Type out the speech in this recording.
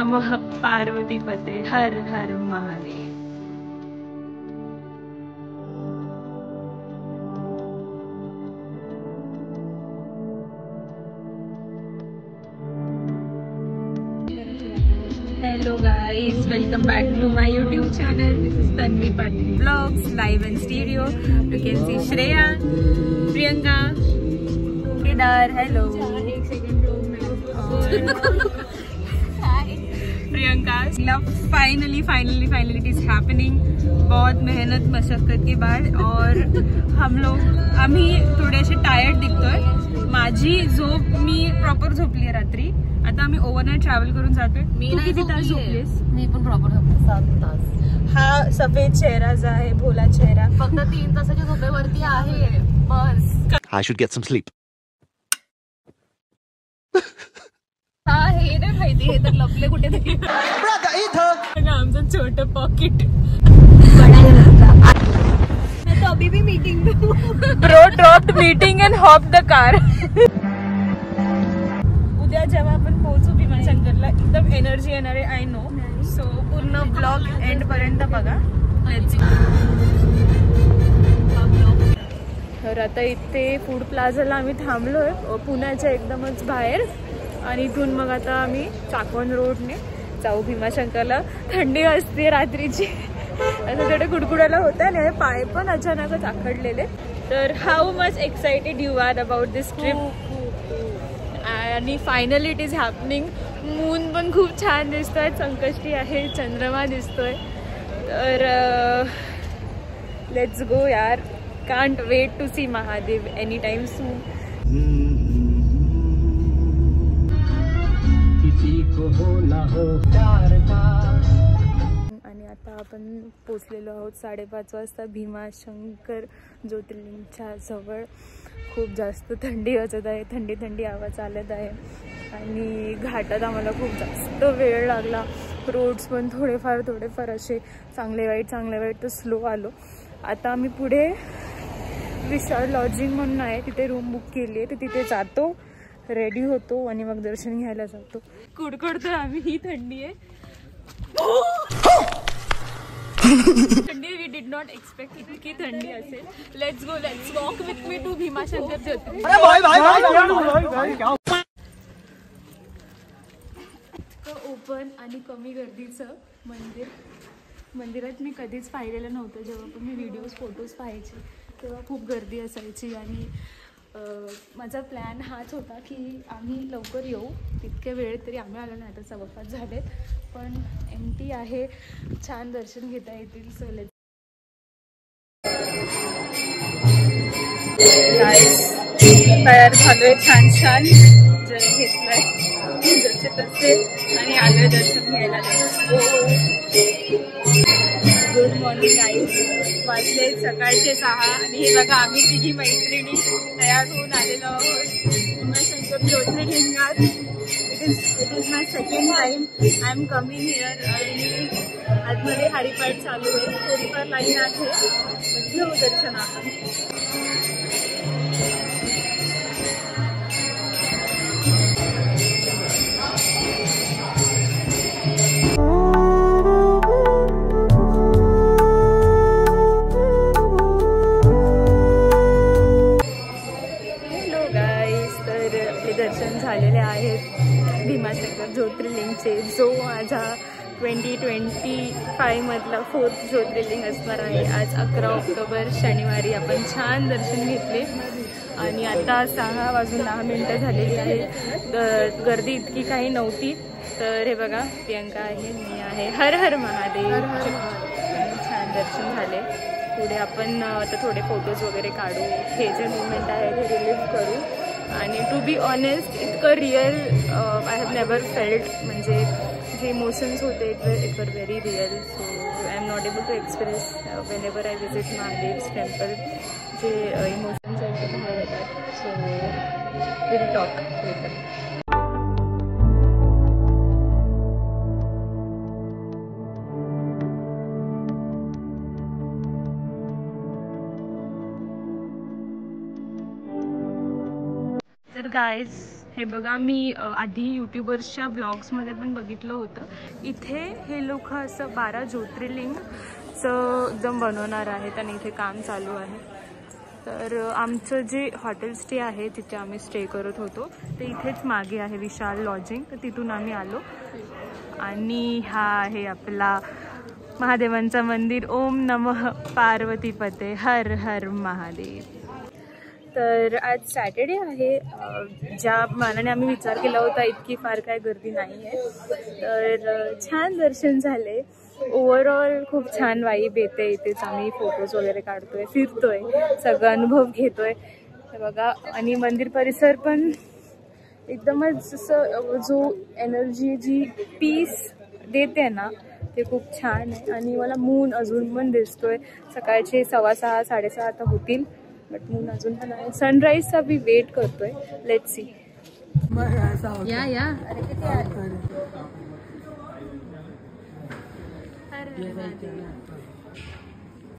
नमः पार्वती पते हर हर Mahadev. Hello guys, welcome back to my YouTube channel. This is Tanvi Patil Vlogs, live and stereo. You can see Shreya, Priyanka, Kedar. Hello. Hi. Priyanka. Finally it is happening. बहुत मेहनत मशक्कत के बाद और आम्ही थोडेसे tired दिसतोय। माझी झोप मी प्रॉपर झोपली रात्री। आता आम्ही ओव्हरनाईट ट्रॅव्हल करून जातोय। तू किती तास झोपलीस? मी पण प्रॉपर झोपले 7 तास। हा सफेद चेहरा जो आहे भोला चेहरा फक्त 3 तासाच्या झोपेवरती आहे बस। I should get some sleep. हा हे नाही माहिती, हे तर लपले कुठेतरी आमचं छोटं पॉकेट। मैं तो अभी भी मीटिंग में हूँ। Bro dropped meeting and hopped the car. उद्या जेव्हा आपण पोहोचू भीमाशंकरला एकदम एनर्जी येणार आहे, आय नो। सो पूर्ण ब्लॉग एंड पर्यंत बघा। तर आता इथे फूड प्लाझाला आम्ही थांबलोय पुण्याच्या एकदमच बाहेर आणि इथून मग आता आम्ही चाकवण रोडने जाऊ भीमाशंकरला। थंडी असते रात्रीची, असं थोडं कुडकुडायला होतं आणि पाय पण अचानकच आखडलेले। तर how much excited you are about this trip आणि finally it is happening. Moon पण खूप छान दिसतोय, संकष्टी आहे, चंद्रमा दिसतोय। तर लेट्स गो यार, can't wait to see Mahadev any time soon. आणि आता आपण पोचलेलो आहोत 5:30 वाजता भीमाशंकर ज्योतिर्लिंगच्या जवळ। खूप जास्त थंडी वाजत आहे, थंडी आवाज आलेत आहे आणि घाटात आम्हाला खूप जास्त वेळ लागला। रोड्स पण थोडेफार असे चांगले वाईट तर स्लो आलो। आता आम्ही पुढे विशाल लॉजिंग म्हणून आहे, तिथे रूम बुक केली आहे, तर तिथे जातो, रेडी होतो आणि मग दर्शन घ्यायला जातो। कुडकुडतो आम्ही, ही थंडी आहे। वी डिड नॉट एक्सपेक्ट इतकी थंडी असेल। Let's walk with me to Bhimashankar Jyotirlinga. इतकं ओपन आणि कमी गर्दीचं मंदिरात मी कधीच पाहिलेलं नव्हतं। जेव्हा पण मी व्हिडिओज फोटोज पाहायचे तेव्हा खूप गर्दी असायची आणि माझा प्लॅन हाच होता की आम्ही लवकर येऊ। तितके वेळ तरी आम्ही आलो नाही, आता 4:15 झालेत, पण एम्प्टी आहे, छान दर्शन घेता येतील। सो लेट्स तयार झालोय छान जर घेतलाय जसे तसे आणि आलोय दर्शन घ्यायला। गुड मॉर्निंग गाईज, वाजले सकाळचे 6 आणि हे बघा आम्ही तिघी मैत्रिणी तयार होऊन आलेलो आहोत भीमाशंकर ज्योतिर्लिंगात। It is my second time I am coming here आणि आतमध्ये हरिपाठ चालू आहे, थोडीफार लाईन आहे, घेऊ दर्शन आपण। दर्शन झालेले आहेत भीमाशंकर ज्योतिर्लिंगचे, जो माझा 2025 मधला 4th ज्योतिर्लिंग असणार आहे। आज 11 ऑक्टोबर शनिवारी आपण छान दर्शन घेतले आणि आता 6:10 झालेली आहे। गर्दी इतकी काही नव्हती। तर हे बघा, प्रियंका आहे, मी आहे, हर हर महादेव। छान दर्शन झाले। पुढे आपण आता थोडे फोटोज वगैरे काढू, हे जे मुवमेंट आहे ते रिलीव्ह करू आणि टू बी ऑनेस्ट इतकं real I have never felt, म्हणजे जे इमोशन्स होते it were very real. So I am not able to express whenever I visit Mahadev's temple, जे इमोशन्स आहेत ते बाहेर येतात। So will talk later. तर गाइज हे बघा, मी आधी यूट्यूबर्सच्या ब्लॉग्समध्ये पण बघितलं होतं. इथे हे लोक असं 12 ज्योतिर्लिंगचं एकदम बनवणार आहेत आणि इथे काम चालू आहे. तर आमचं जे हॉटेल स्टे आहे तिथे आम्ही स्टे करत होतो ते इथेच मागे आहे विशाल लॉजिंग. तर तिथून आम्ही आलो आणि हा आहे आपला महादेवांचं मंदिर. ओम नमः पार्वतीपते हर हर महादेव. तर आज सॅटर्डे आहे. ज्या मानाने आम्ही विचार केला होता इतकी फार काय गर्दी नाही आहे. तर छान दर्शन झाले. ओव्हरऑल खूप छान वाईब येते. इथेच आम्ही फोटोज वगैरे काढतोय, फिरतोय, सगळं अनुभव घेतोय. तर बघा, आणि मंदिर परिसर पण एकदमच असं जो एनर्जी जी पीस देते ना ते खूप छान आहे. आणि मला मून अजून पण दिसतोय. सकाळचे 6:15 6:30 आता होतील, बट मून अजून पण आहे. सनराईजचा बी वेट करतोय. Let's see. या अरे किती